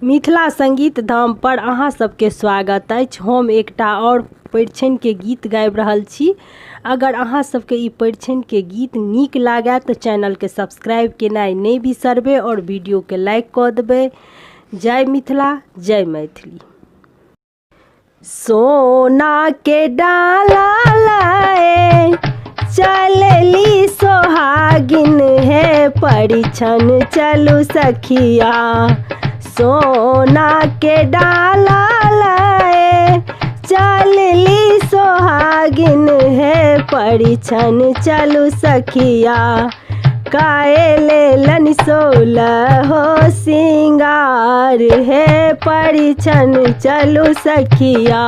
मिथिला संगीत धाम पर अहाँ सबके स्वागत अछि। हम एकटा और परिछन के गीत गाबि रहल छी। अगर अहाँ सबके ई परिछन के गीत नीक लागे तो चैनल के सब्सक्राइब केनाइ नहीं बिसरबे और वीडियो के लाइक कर देबे। जय मिथिला, जय मैथिली। सोना के डाला लाए चलली सोहागिन है, परिछन चलू सखिया। सोना के डाला लाए चलली सोहागिन है, परिछन चलू सखिया। काए लेलन 16 हो सिंगार है, परिछन चलू सखिया।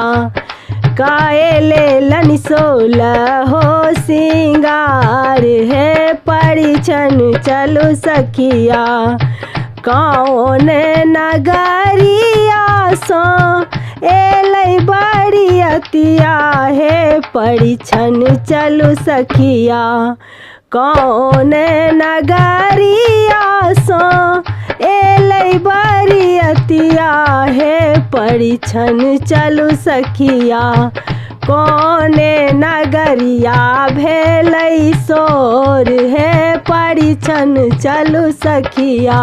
काए लेलन 16 हो सिंगार है, परिछन चलू सखिया। कौन नगरिया सो एलै बरियतिया है, परिछन चलू सखिया। कौन नगरिया सो एलै बरियतिया है, परिछन चलू सखिया। कौन नगरिया भेलै सोर है, परिछन चलू सखिया।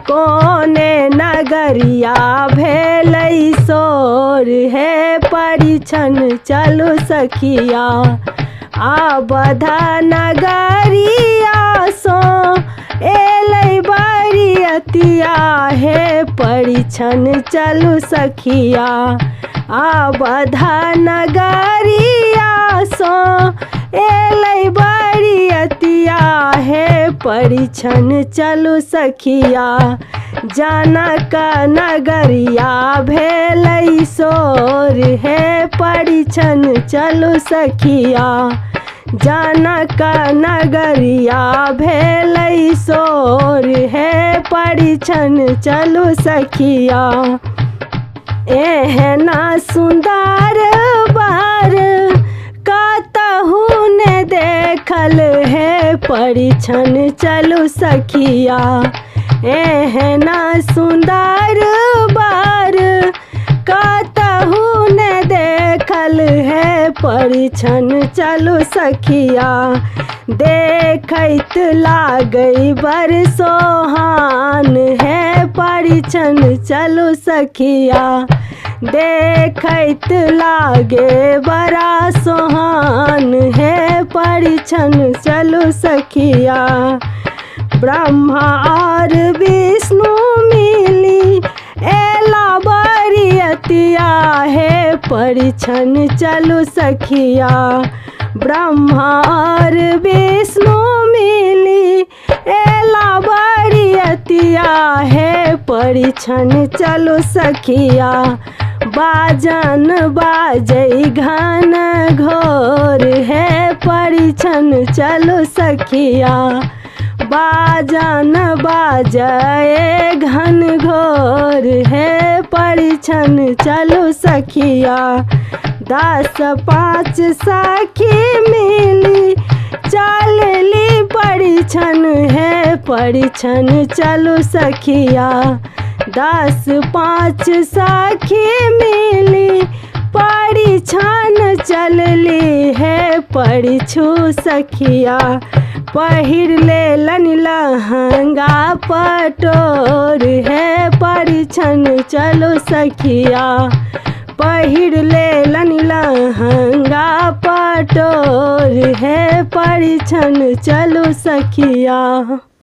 कौन नगरिया भेलै सोर है, परिछन चलू सखिया। अवध नगरिया सो एलै बरियतिया है, परिछन चलू सखिया। अवध नगरिया सो एलै बरियतिया है, परिछन चलू सखिया। जनक नगरिया भेलै सोर है, परिछन चलू सखिया। जनक नगरिया भेलै सोर है, परिछन चलू सखिया। एहना सुंदर बर कतहु ने देखल है, परिछन चलू सखिया। एहना सुंदर बर कतहु ने देखल है, परिछन चलू सखिया। देखैत लागै बर सोहान है, परिछन चलू सखिया। देखैत लागे बड़ा सोहान है, परिछन चलू सखिया। ब्रह्मा और विष्णु मिली एला बरियतिया है, परिछन चलू सखिया। ब्रह्मा और विष्णु मिली एला बरियतिया है, परिछन चलू सखिया। बाजन बाजै घन घोर है, परिछन चलू सखिया। बाजन बाजै घन घोर है, परिछन चलू सखिया। 10 5 सखी मिली चलली परिछन है, परिछन चलू सखिया। 10 5 सखी मिली परिछन चलली है, परिछु सखिया। पहिर लेलन लहंगा पटोर है, परिछन चलू सखिया। पहिर लेलन लहंगा पटोर है, परिछन चलू सखिया।